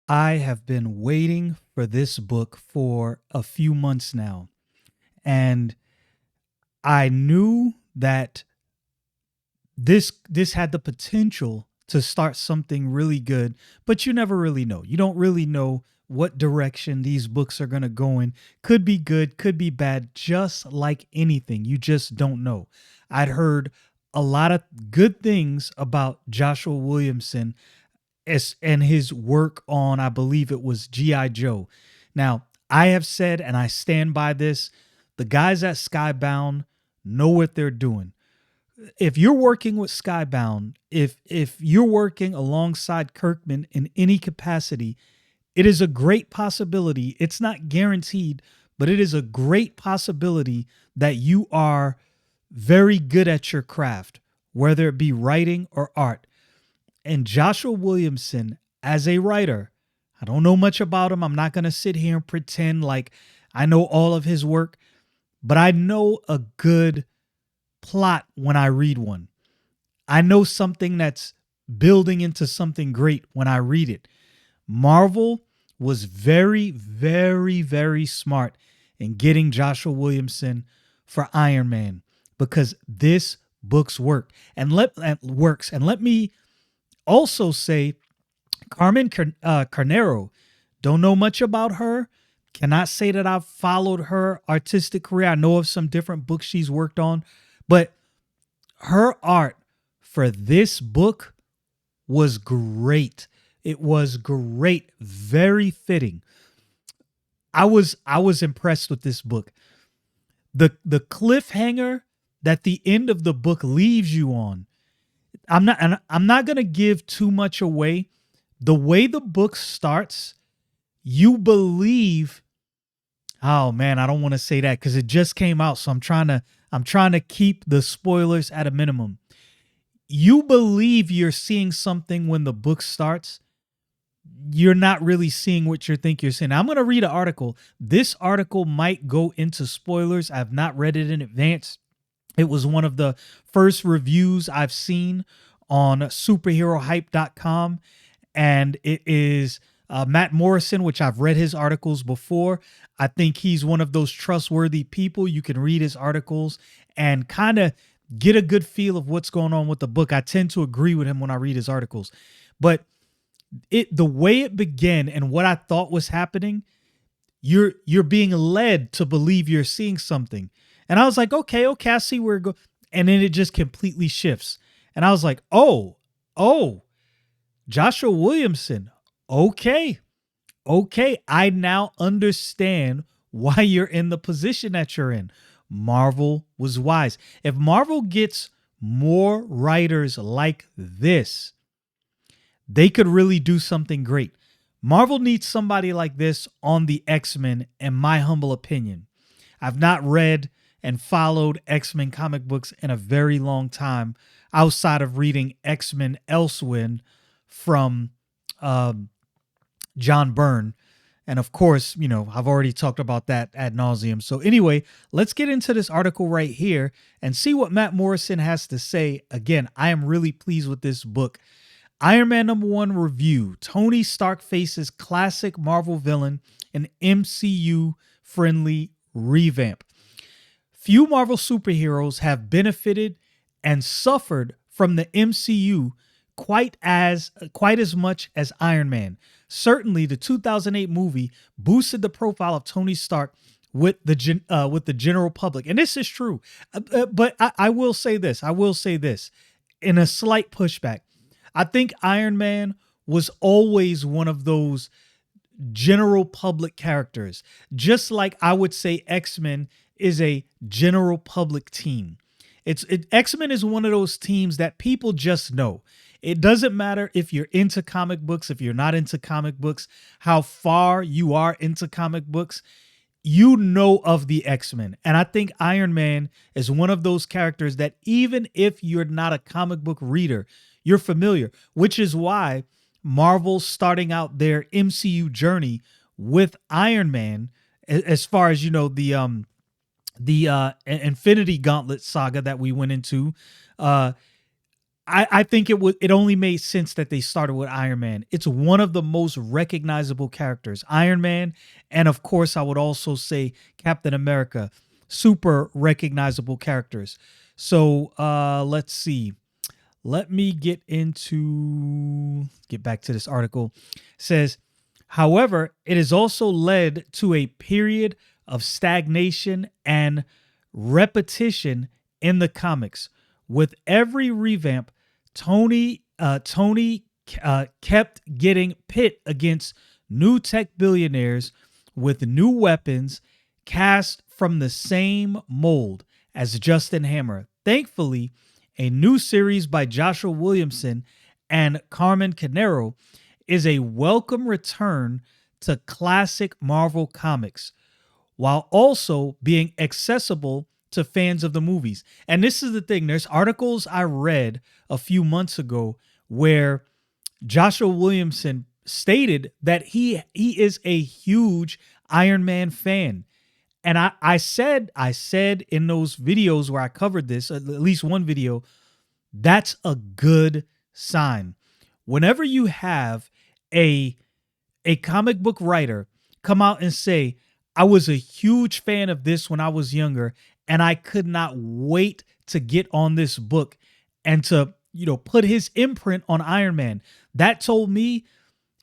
I have been waiting for this book for a few months now, and I knew that this had the potential to start something really good, but you never really know. You don't really know what direction these books are going to go in. Could be good, could be bad, just like anything. You just don't know. I'd heard a lot of good things about Joshua Williamson and his work on, I believe it was G.I. Joe. Now, I have said, and I stand by this, the guys at Skybound know what they're doing. If you're working with Skybound, if you're working alongside Kirkman in any capacity, it is a great possibility. It's not guaranteed, but it is a great possibility that you are very good at your craft, whether it be writing or art. And Joshua Williamson, as a writer, I don't know much about him. I'm not going to sit here and pretend like I know all of his work, but I know a good plot when I read one. I know something that's building into something great when I read it. Marvel was very, very, very smart in getting Joshua Williamson for Iron Man because this book's works. And let me also say Carnero. Don't know much about her. Cannot say that I've followed her artistic career. I know of some different books she's worked on, but her art for this book was great. It was great, very fitting. I was impressed with this book. The cliffhanger that the end of the book leaves you on. I'm not going to give too much away. The way the book starts, you believe, oh man, I don't want to say that cuz it just came out, so I'm trying to keep the spoilers at a minimum. You believe you're seeing something when the book starts. You're not really seeing what you think you're seeing. I'm going to read an article. This article might go into spoilers. I've not read it in advance. It was one of the first reviews I've seen on superherohype.com. And it is Matt Morrison, which I've read his articles before. I think he's one of those trustworthy people. You can read his articles and kind of get a good feel of what's going on with the book. I tend to agree with him when I read his articles. But the way it began and what I thought was happening, you're being led to believe you're seeing something. And I was like, okay, I see where it goes. And then it just completely shifts. And I was like, oh, Joshua Williamson. Okay. I now understand why you're in the position that you're in. Marvel was wise. If Marvel gets more writers like this, they could really do something great. Marvel needs somebody like this on the X-Men, in my humble opinion. I've not read and followed X-Men comic books in a very long time outside of reading X-Men Elsewhere from John Byrne. And of course, I've already talked about that ad nauseum. So anyway, let's get into this article right here and see what Matt Morrison has to say. Again, I am really pleased with this book. Iron Man #1 review. Tony Stark faces classic Marvel villain in MCU-friendly revamp. Few Marvel superheroes have benefited and suffered from the MCU quite as much as Iron Man. Certainly, the 2008 movie boosted the profile of Tony Stark with the general public, and this is true. But I will say this. In a slight pushback. I think Iron Man was always one of those general public characters, just like I would say X-Men is a general public team. X-Men is one of those teams that people just know. It doesn't matter if you're into comic books, if you're not into comic books, how far you are into comic books, you know of the X-Men. And I think Iron Man is one of those characters that even if you're not a comic book reader, you're familiar, which is why Marvel's starting out their MCU journey with Iron Man, as far as the Infinity Gauntlet saga that we went into. I think it only made sense that they started with Iron Man. It's one of the most recognizable characters. Iron Man, and of course I would also say Captain America, super recognizable characters. So let's see. Let me get back to this article. It says, however, it has also led to a period of stagnation and repetition in the comics. With every revamp, Tony kept getting pit against new tech billionaires with new weapons cast from the same mold as Justin Hammer. Thankfully, a new series by Joshua Williamson and Carmen Carnero is a welcome return to classic Marvel comics, while also being accessible to fans of the movies. And this is the thing, there's articles I read a few months ago where Joshua Williamson stated that he is a huge Iron Man fan. And I said in those videos where I covered this, at least one video, that's a good sign. Whenever you have a comic book writer come out and say, I was a huge fan of this when I was younger, and I could not wait to get on this book and to, put his imprint on Iron Man. That told me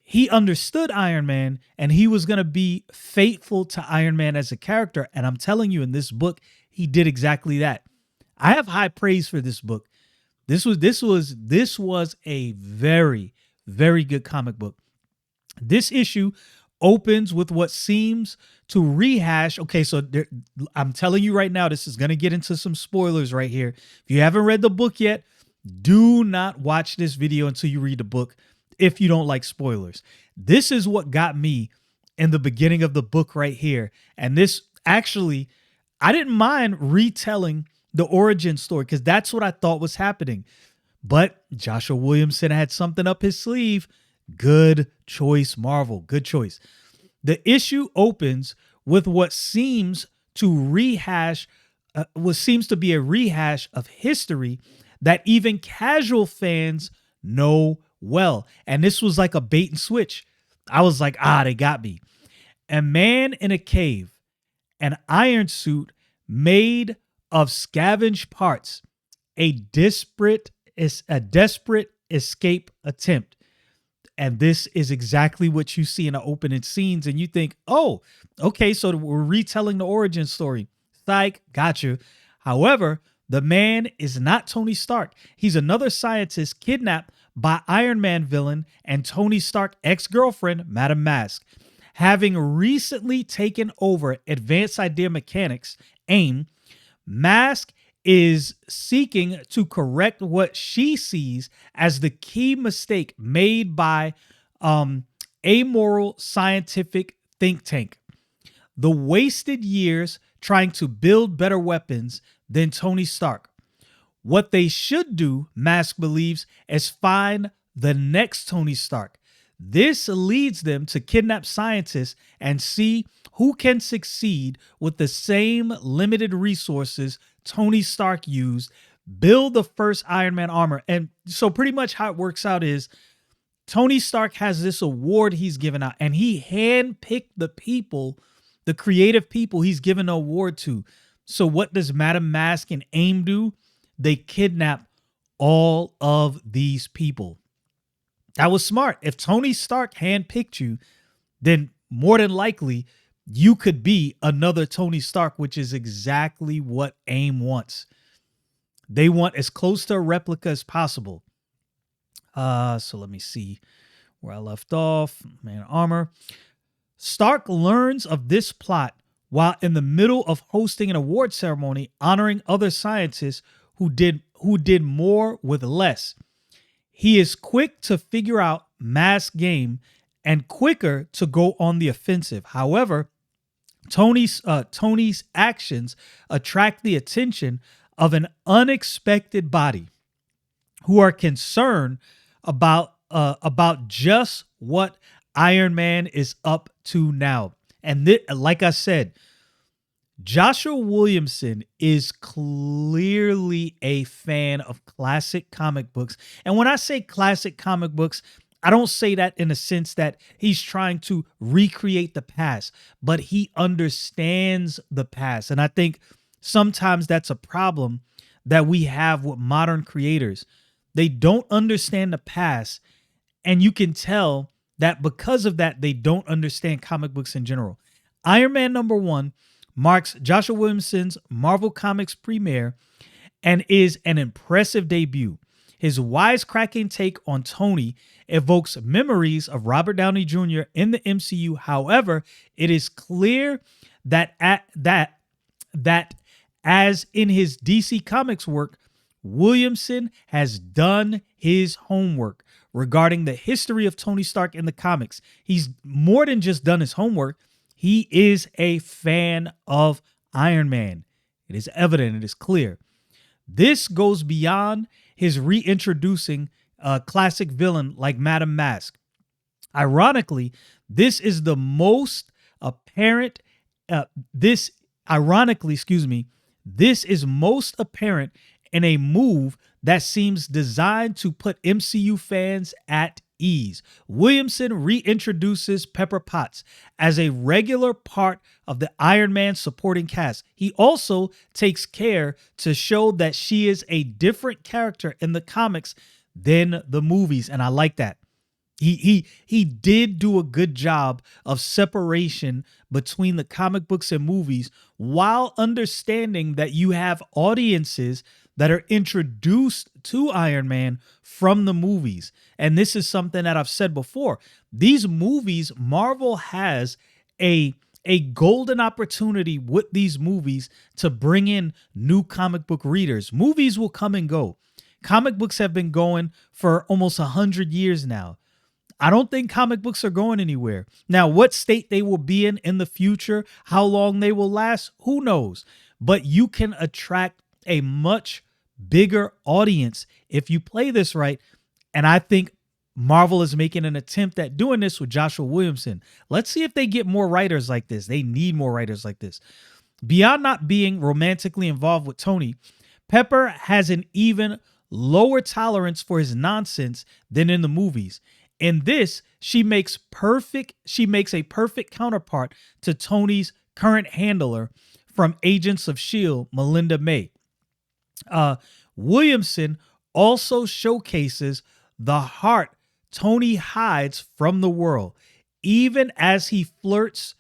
he understood Iron Man and he was going to be faithful to Iron Man as a character. And I'm telling you, in this book, he did exactly that. I have high praise for this book. This was a very, very good comic book. This issue opens with what seems to rehash. Okay, so I'm telling you right now, this is going to get into some spoilers right here. If you haven't read the book yet, do not watch this video until you read the book if you don't like spoilers. This is what got me in the beginning of the book right here. And this actually, I didn't mind retelling the origin story because that's what I thought was happening. But Joshua Williamson had something up his sleeve. Good choice, Marvel. Good choice. The issue opens with what seems to be a rehash of history that even casual fans know well. And this was like a bait and switch. I was like, they got me. A man in a cave, an iron suit made of scavenged parts, a desperate escape attempt. And this is exactly what you see in the opening scenes. And you think, oh, okay, so we're retelling the origin story. Psych, got you. However, the man is not Tony Stark. He's another scientist kidnapped by Iron Man villain and Tony Stark ex-girlfriend, Madame Masque. Having recently taken over Advanced Idea Mechanics, AIM, Masque is seeking to correct what she sees as the key mistake made by amoral scientific think tank. The wasted years trying to build better weapons than Tony Stark. What they should do, Masque believes, is find the next Tony Stark. This leads them to kidnap scientists and see who can succeed with the same limited resources Tony Stark used, build the first Iron Man armor. And so pretty much how it works out is Tony Stark has this award he's given out, and he handpicked the people, the creative people he's given the award to. So what does Madame Masque and AIM do? They kidnap all of these people. That was smart. If Tony Stark handpicked you, then more than likely you could be another Tony Stark, which is exactly what AIM wants. They want as close to a replica as possible. So let me see where I left off. Man armor. Stark learns of this plot while in the middle of hosting an award ceremony honoring other scientists who did more with less. He is quick to figure out Masque game and quicker to go on the offensive. However, Tony's actions attract the attention of an unexpected body who are concerned about just what Iron Man is up to now. And like I said, Joshua Williamson is clearly a fan of classic comic books. And when I say classic comic books, I don't say that in a sense that he's trying to recreate the past, but he understands the past. And I think sometimes that's a problem that we have with modern creators. They don't understand the past, and you can tell that because of that, they don't understand comic books in general. Iron Man #1 marks Joshua Williamson's Marvel Comics premiere and is an impressive debut. His wisecracking take on Tony evokes memories of Robert Downey Jr. in the MCU. However, it is clear that that as in his DC Comics work, Williamson has done his homework regarding the history of Tony Stark in the comics. He's more than just done his homework. He is a fan of Iron Man. It is evident, it is clear. This goes beyond his reintroducing a classic villain like Madame Masque. Ironically, this is the most apparent, this is most apparent in a move that seems designed to put MCU fans at ease. Williamson reintroduces Pepper Potts as a regular part of the Iron Man supporting cast. He also takes care to show that she is a different character in the comics than the movies, and I like that. He did do a good job of separation between the comic books and movies while understanding that you have audiences that are introduced to Iron Man from the movies. And this is something that I've said before. These movies, Marvel has a golden opportunity with these movies to bring in new comic book readers. Movies will come and go. Comic books have been going for almost 100 years now. I don't think comic books are going anywhere. Now, what state they will be in the future, how long they will last, who knows? But you can attract a much bigger audience if you play this right. And I think Marvel is making an attempt at doing this with Joshua Williamson. Let's see if they get more writers like this. They need more writers like this. Beyond not being romantically involved with Tony, Pepper has an even lower tolerance for his nonsense than in the movies. In this, she makes a perfect counterpart to Tony's current handler from Agents of S.H.I.E.L.D., Melinda May. Williamson also showcases the heart Tony hides from the world, even as he quips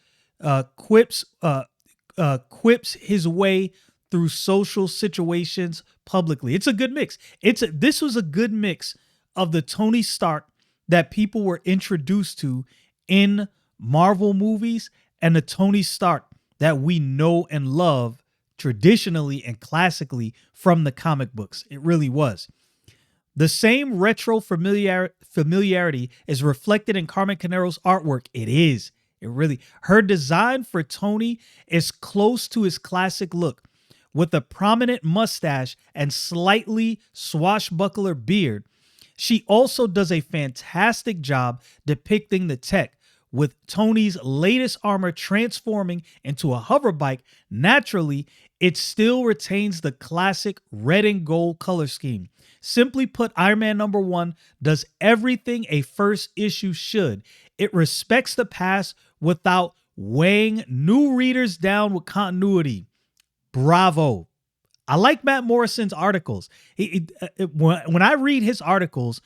his way through social situations publicly. It's a good mix. This was a good mix of the Tony Stark that people were introduced to in Marvel movies and the Tony Stark that we know and love traditionally and classically from the comic books. It really was. The same retro familiarity is reflected in Carmen Carnero's artwork. It is. It really. Her design for Tony is close to his classic look, with a prominent mustache and slightly swashbuckler beard. She also does a fantastic job depicting the tech, with Tony's latest armor transforming into a hover bike. Naturally, it still retains the classic red and gold color scheme. Simply put, Iron Man #1 does everything a first issue should. It respects the past without weighing new readers down with continuity. Bravo. I like Matt Morrison's articles. When I read his articles,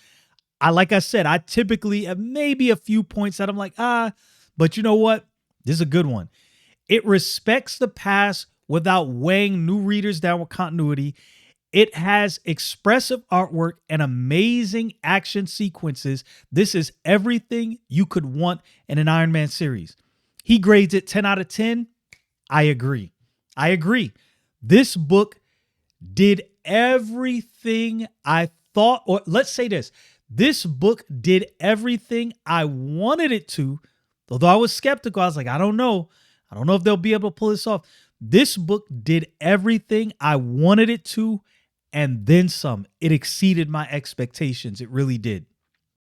like I said, I typically have maybe a few points that I'm like, but you know what? This is a good one. It respects the past without weighing new readers down with continuity. It has expressive artwork and amazing action sequences. This is everything you could want in an Iron Man series. He grades it 10 out of 10. I agree. This book did everything I thought, or let's say this. This book did everything I wanted it to, although I was skeptical. I was like, I don't know if they'll be able to pull this off. This book did everything I wanted it to, and then some. It exceeded my expectations. It really did.